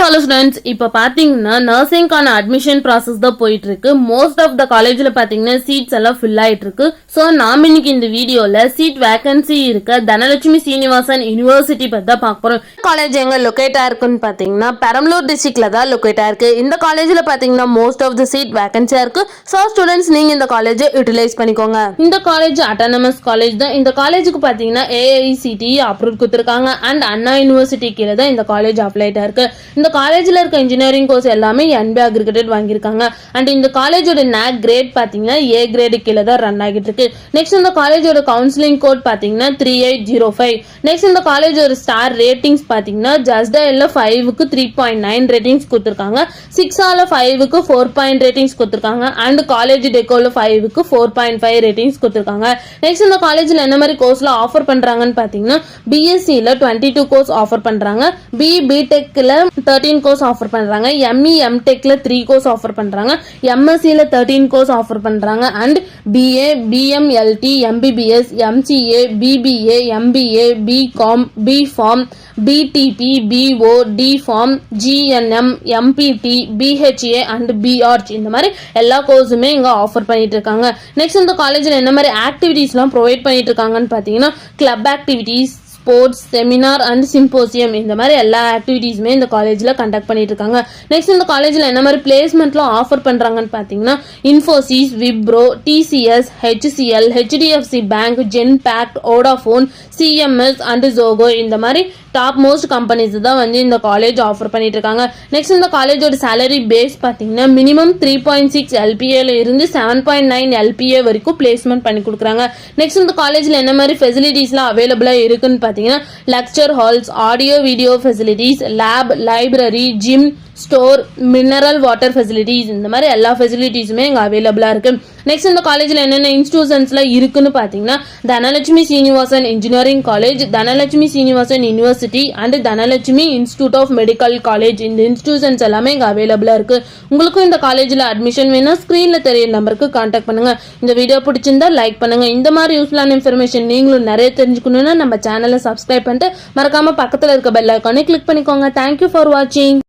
Hello students, இப்போ பாத்தீங்கன்னா நர்சிங்கான admission process தான் போயிட்டு இருக்கு. மோஸ்ட் ஆஃப் த காலேஜ்ல பாத்தீங்கன்னா சீட்ஸ் எல்லாம் ஃபில் ஆயிட்டு இருக்கு. ஸோ நாம இன்னைக்கு இந்த வீடியோல சீட் வேகன்சி இருக்க தனலட்சுமி சீனிவாசன் யூனிவர்சிட்டி பத்தி தான் பார்க்க போறோம். காலேஜ் எங்க லொகேட் ஆயிருக்குன்னு பாத்தீங்கன்னா பெரம்பலூர் டிஸ்ட்ரிக்ட்ல தான் லொகேட் ஆயிருக்கு. இந்த காலேஜ்ல பாத்தீங்கன்னா மோஸ்ட் ஆஃப் த சீட் வேகன்சியா இருக்கு. ஸோ ஸ்டூடெண்ட்ஸ் நீங்க இந்த காலேஜை யூட்டிலைஸ் பண்ணிக்கோங்க. இந்த காலேஜ் அட்டானமஸ் காலேஜ் தான். இந்த காலேஜுக்கு பாத்தீங்கன்னா AICTE அப்ரூவ் கொடுத்துருக்காங்க அண்ட் அண்ணா யூனிவர்சிட்டி கீழே தான் இந்த காலேஜ் அப்ளைட் ஆயிருக்கு. இந்த காலேஜ்ல இருக்க இன்ஜினியரிங் கோர்ஸ் எல்லாமே NB அக்ரிகேட்டட் வாங்கியிருக்காங்க அண்ட் இந்த காலேஜோட NAC கிரேட் பாத்தீங்கன்னா A கிரேடு கீழே தான் ரன் ஆகிட்டு இருக்கு. நெக்ஸ்ட் இந்த காலேஜோட கவுன்சிலிங் கோட் பாத்தீங்கன்னா 3805. நெக்ஸ்ட் இந்த காலேஜோட ஸ்டார் ரேட்டிங்ஸ் பாத்தீங்கன்னா ஜஸ்டால 5க்கு 3.9 ரேட்டிங்ஸ் கொடுத்துருக்காங்க, 6ஆல 5க்கு 4 ரேட்டிங்ஸ் கொடுத்துருக்காங்க அண்ட் காலேஜ் டெக்கோல 5க்கு 4.5 ரேட்டிங்ஸ் கொடுத்துருக்காங்க. நெக்ஸ்ட் இந்த காலேஜ்ல என்ன மாதிரி கோர்ஸ்ல ஆஃபர் பண்றாங்கன்னு பாத்தீங்கன்னா BSc-ல 22 கோர்ஸ் ஆஃபர் பண்றாங்க, BTech-ல 13 கோர்ஸ் ஆஃபர் பண்றாங்க, ME MTech-ல 3 கோர்ஸ் ஆஃபர் பண்றாங்க, MSc-ல 13 கோர்ஸ் ஆஃபர் பண்றாங்க and BA BMLT MBBS MCA BBA MBA BCom BPharm BTP BO DPharm GNM MPT BHA and BArch இந்த மாதிரி எல்லா கோர்ஸுமே இங்க ஆஃபர் பண்ணிட்டு இருக்காங்க. நெக்ஸ்ட் இந்த காலேஜ்ல என்ன மாதிரி ஆக்டிவிட்டீஸ்லாம் ப்ரொவைட் பண்ணிட்டு இருக்காங்கன்னு பாத்தீங்கன்னா club activities, sports, seminar and symposium இந்த மாதிரி எல்லா ஆக்டிவிட்டீஸுமே இந்த காலேஜ்ல கண்டக்ட் பண்ணிட்டு இருக்காங்க. நெக்ஸ்ட் இந்த காலேஜ்ல என்ன மாதிரி பிளேஸ்மெண்ட்லாம் ஆஃபர் பண்றாங்கன்னு பாத்தீங்கன்னா Infosys, Wipro, TCS, HCL, HDFC bank, Genpact, Vodafone, CMS and Zoho இந்த மாதிரி டாப் மோஸ்ட் கம்பெனிஸ் தான் வந்து இந்த காலேஜ் ஆஃபர் பண்ணிட்டு இருக்காங்க. நெக்ஸ்ட் இந்த காலேஜோட சேலரி பேஸ் பாத்தீங்கன்னா மினிமம் 3.6 LPA இருந்து 7.9 LPA வரைக்கும் பிளேஸ்மெண்ட் பண்ணி கொடுக்குறாங்க. நெக்ஸ்ட் இந்த காலேஜ்ல என்ன மாதிரி ஃபெசிலிட்டிஸ்லாம் அவைலபிளா இருக்குன்னு பாத்தீங்கன்னா lecture halls, audio video facilities, lab, library, gym, store, mineral water facilities இந்த மாதிரி எல்லா ஃபெசிலிட்டிஸுமே இங்கே அவைலபிளாக இருக்கு. நெக்ஸ்ட் இந்த காலேஜில் என்னென்ன இன்ஸ்டிடியூஷன்ஸ்லாம் இருக்குன்னு பார்த்தீங்கன்னா Dhanalakshmi Srinivasan engineering college, Dhanalakshmi Srinivasan university and Dhanalakshmi institute of medical college இந்த இன்ஸ்டிடியூஷன்ஸ் எல்லாமே இங்கே அவைலபிளாக இருக்கு. உங்களுக்கும் இந்த காலேஜில் அட்மிஷன் வேணும் ஸ்க்ரீனில் தெரிய நம்பருக்கு கான்டாக்ட் பண்ணுங்க. இந்த வீடியோ பிடிச்சிருந்தா லைக் பண்ணுங்க. இந்த மாதிரி யூஸ்ஃபுல்லான இன்ஃபர்மேஷன் நீங்களும் நிறைய தெரிஞ்சுக்கணும்னா நம்ம சேனலை சப்ஸ்கிரைப் பண்ணிட்டு மறக்காம பக்கத்தில் இருக்க பெல் ஐக்கானை கிளிக் பண்ணிக்கோங்க. தேங்க்யூ ஃபார் வாட்சிங்.